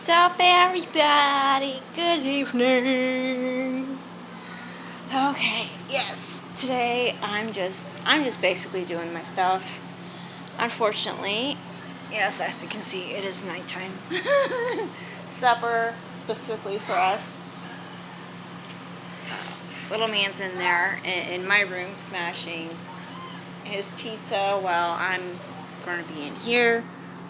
What's up, everybody? Good evening. Okay, yes. Today I'm just basically doing my stuff. Unfortunately, yes, as you can see, it is nighttime. Supper specifically for us. Little man's in there in my room smashing his pizza while I'm going to be in here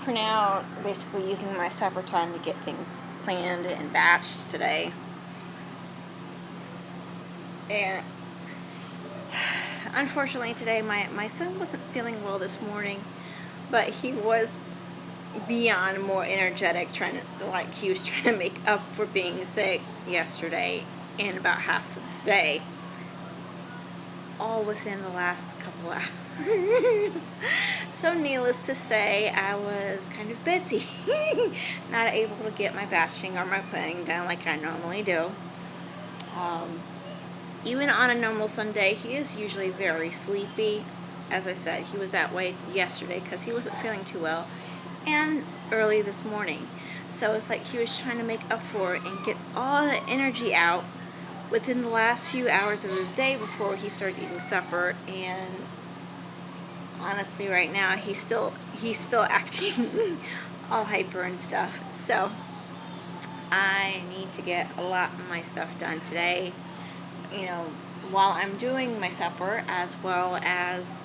for now, basically using my supper time to get things planned and batched today. And unfortunately today my son wasn't feeling well this morning, but he was beyond more energetic, he was trying to make up for being sick yesterday and about half of today, all within the last couple hours. So needless to say, I was kind of busy, not able to get my batching or my planning done like I normally do. Even on a normal Sunday, he is usually very sleepy. As I said, he was that way yesterday because he wasn't feeling too well, and early this morning. So it's like he was trying to make up for it and get all the energy out within the last few hours of his day before he started eating supper. And honestly, right now he's still acting all hyper and stuff. So I need to get a lot of my stuff done today, while I'm doing my supper, as well as,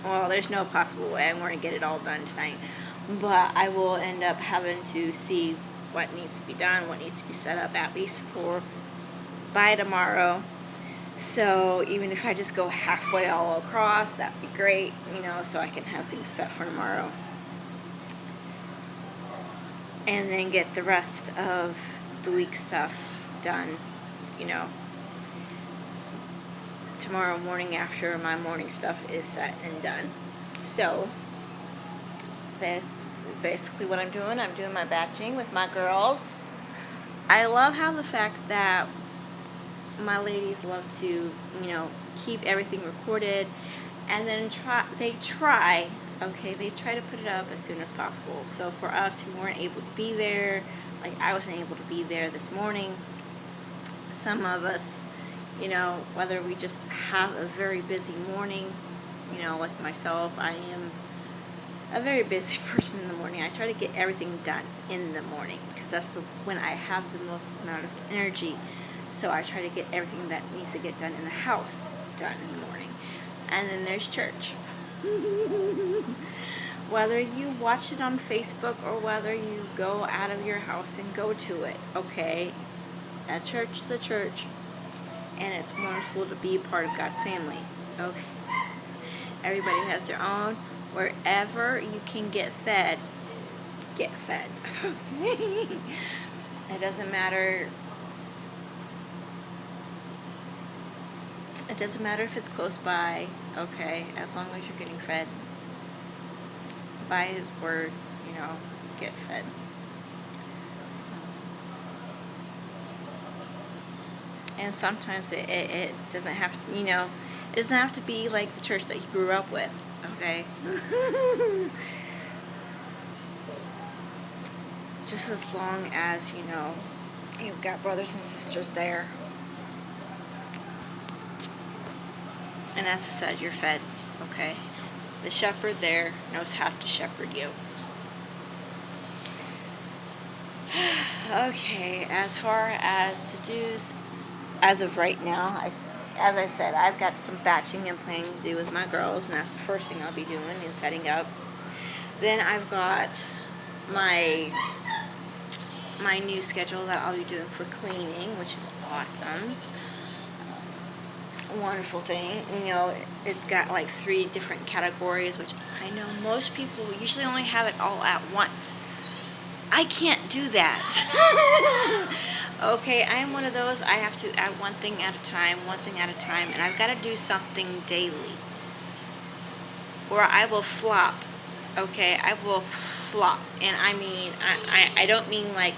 well, there's no possible way I'm going to get it all done tonight, but I will end up having to see what needs to be done, what needs to be set up, at least by tomorrow. So even if I just go halfway all across, that'd be great, so I can have things set for tomorrow. And then get the rest of the week's stuff done, tomorrow morning after my morning stuff is set and done. So this is basically what I'm doing. I'm doing my batching with my girls. I love how the fact that my ladies love to, keep everything recorded, and then they try to put it up as soon as possible. So for us who weren't able to be there, like I wasn't able to be there this morning, some of us, whether we just have a very busy morning, like myself, I am a very busy person in the morning. I try to get everything done in the morning because that's when I have the most amount of energy. So I try to get everything that needs to get done in the house done in the morning. And then there's church. Whether you watch it on Facebook or whether you go out of your house and go to it, okay? A church is a church, and it's wonderful to be a part of God's family. Okay, everybody has their own. Wherever you can get fed, get fed. It doesn't matter. It doesn't matter if it's close by, okay, as long as you're getting fed by His Word, get fed. And sometimes it doesn't have to, it doesn't have to be like the church that you grew up with, okay? Just as long as, you've got brothers and sisters there. And as I said, you're fed, okay? The shepherd there knows how to shepherd you. Okay, as far as to-dos, as of right now, as I said, I've got some batching and planning to do with my girls, and that's the first thing I'll be doing and setting up. Then I've got my new schedule that I'll be doing for cleaning, which is awesome. Wonderful thing. It's got like 3 different categories, which I know most people usually only have it all at once. I can't do that. Okay, I am one of those. I have to add one thing at a time, and I've got to do something daily, or I will flop. Okay, I will flop, and I mean, I don't mean like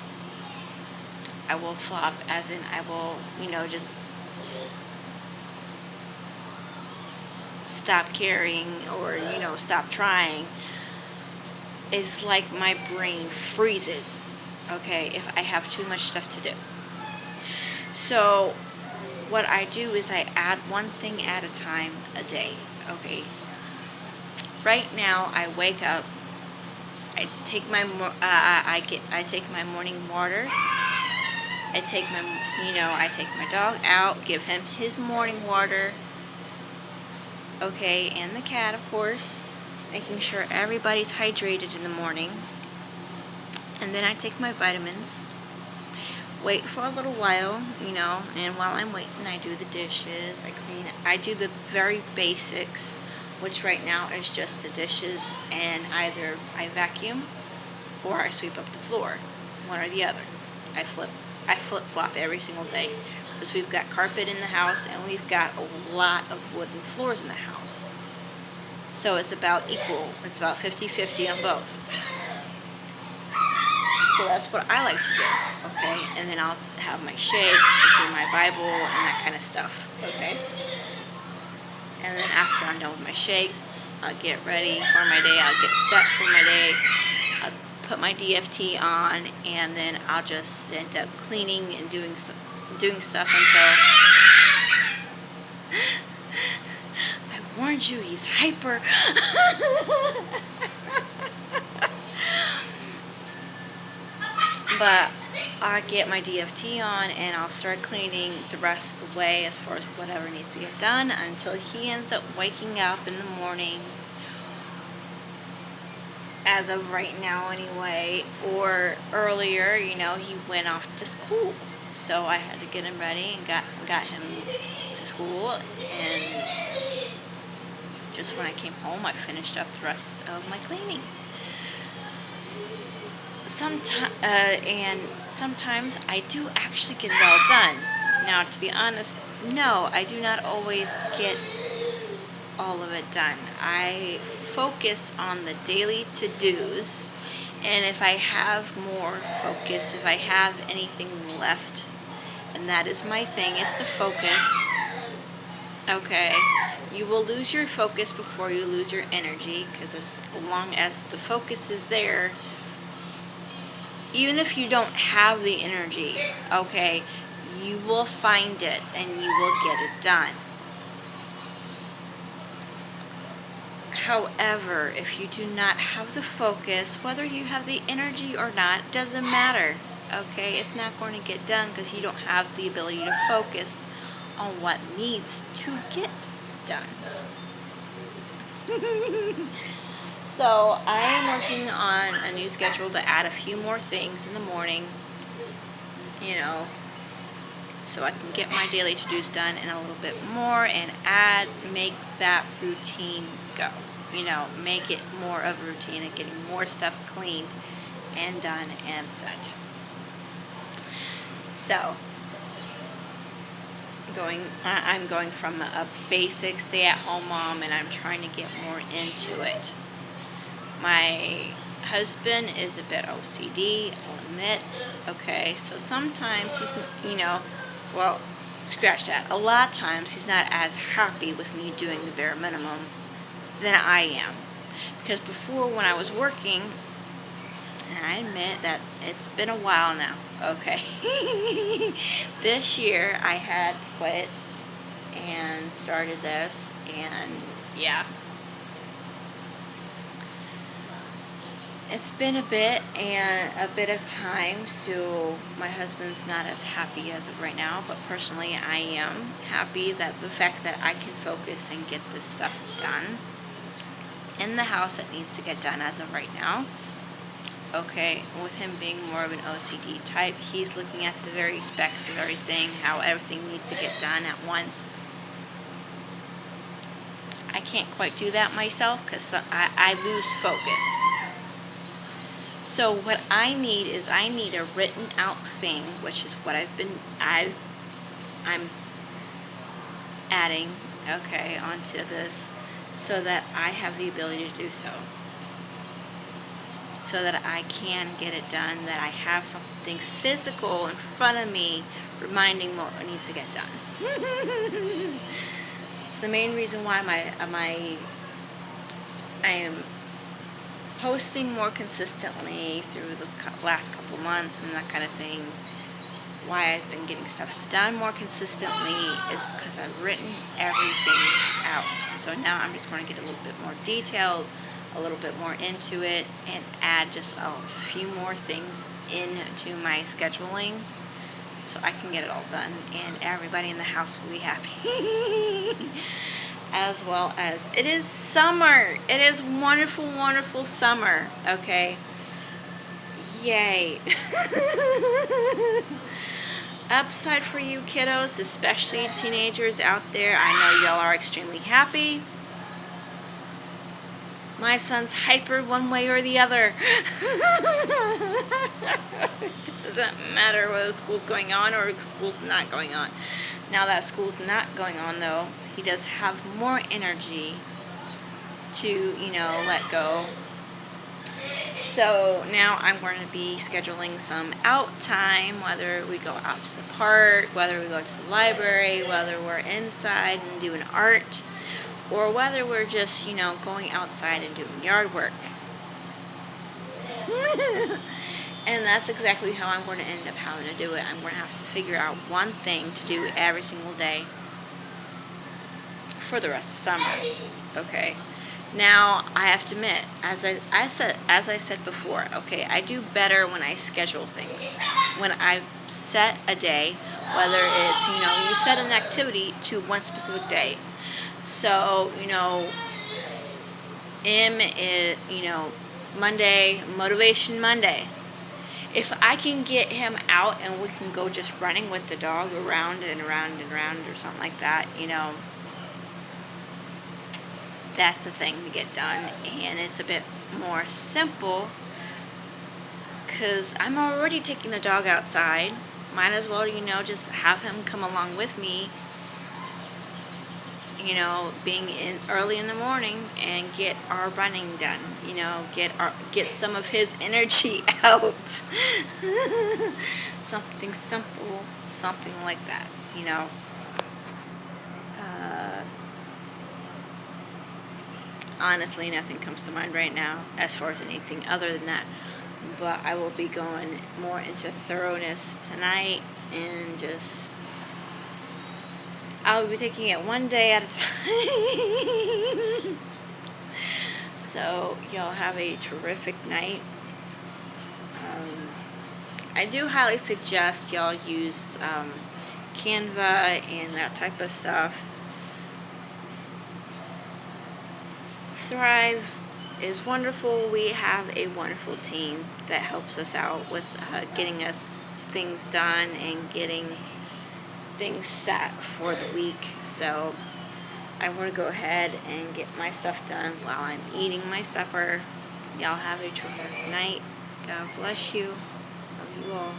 I will flop as in I will, just stop caring or, stop trying. It's like my brain freezes. okay, if I have too much stuff to do. So what I do is I add one thing at a time a day, okay? Right now I wake up, I take my I take my morning water. I take my dog out, give him his morning water. Okay, and the cat, of course, making sure everybody's hydrated in the morning. And then I take my vitamins, wait for a little while, and while I'm waiting, I do the dishes, I clean, I do the very basics, which right now is just the dishes, and either I vacuum or I sweep up the floor, one or the other. I flip-flop every single day because we've got carpet in the house and we've got a lot of wooden floors in the house. So it's about equal. It's about 50-50 on both. So that's what I like to do, okay? And then I'll have my shake, do my Bible, and that kind of stuff, okay? And then after I'm done with my shake, I'll get ready for my day. I'll get set for my day. I'll put my DFT on, and then I'll just end up cleaning and doing stuff until I warned you, he's hyper. But I get my DFT on and I'll start cleaning the rest of the way as far as whatever needs to get done until he ends up waking up in the morning, as of right now anyway, or earlier, he went off to school. So I had to get him ready and got him to school, and just when I came home I finished up the rest of my cleaning. Sometimes I do actually get it all done. Now, to be honest, no, I do not always get all of it done. I focus on the daily to-dos, and if I have more focus, if I have anything left, and that is my thing, it's the focus, okay? You will lose your focus before you lose your energy, because as long as the focus is there, even if you don't have the energy, okay, you will find it and you will get it done. However, if you do not have the focus, whether you have the energy or not, doesn't matter, okay? It's not going to get done because you don't have the ability to focus on what needs to get done. So I am working on a new schedule to add a few more things in the morning, so I can get my daily to-dos done and a little bit more, and make that routine go. Make it more of a routine and getting more stuff cleaned and done and set. So I'm going from a basic stay-at-home mom, and I'm trying to get more into it. My husband is a bit OCD, I'll admit. Okay, so sometimes he's, scratch that. A lot of times he's not as happy with me doing the bare minimum than I am. Because before, when I was working, and I admit that it's been a while now, okay? This year I had quit and started this, and yeah. It's been a bit of time, so my husband's not as happy as of right now, but personally I am happy that the fact that I can focus and get this stuff done in the house that needs to get done as of right now. Okay, with him being more of an OCD type, he's looking at the very specs of everything, how everything needs to get done at once. I can't quite do that myself because I lose focus. So what I need is a written out thing, which is what I'm adding, okay, onto this, so that I have the ability to do so. So that I can get it done, that I have something physical in front of me reminding what needs to get done. It's the main reason why I am posting more consistently through the last couple months and that kind of thing. Why I've been getting stuff done more consistently is because I've written everything out. So now I'm just going to get a little bit more detailed, a little bit more into it, and add just a few more things into my scheduling so I can get it all done and everybody in the house will be happy. As well as it is summer. It is wonderful, wonderful summer. Okay. Yay. Upside for you kiddos, especially teenagers out there. I know y'all are extremely happy. My son's hyper one way or the other. It doesn't matter whether school's going on or school's not going on. Now that school's not going on though, he does have more energy to, let go. So now I'm going to be scheduling some out time, whether we go out to the park, whether we go to the library, whether we're inside and doing art, or whether we're just, going outside and doing yard work. And that's exactly how I'm going to end up having to do it. I'm going to have to figure out one thing to do every single day for the rest of summer. Okay. Now, I have to admit, as I said before, okay, I do better when I schedule things. When I set a day, whether it's, you set an activity to one specific day. So, Monday, Motivation Monday. If I can get him out and we can go just running with the dog around and around and around or something like that, that's the thing to get done. And it's a bit more simple because I'm already taking the dog outside. Might as well, just have him come along with me, being in early in the morning and get our running done, get some of his energy out. Something simple, something like that, honestly, nothing comes to mind right now as far as anything other than that, but I will be going more into thoroughness tonight and just I'll be taking it one day at a time. So y'all have a terrific night. I do highly suggest y'all use Canva and that type of stuff. Thrive is wonderful. We have a wonderful team that helps us out with getting us things done and getting things set for the week. So I'm going to go ahead and get my stuff done while I'm eating my supper. Y'all have a terrific night. God bless you. Love you all.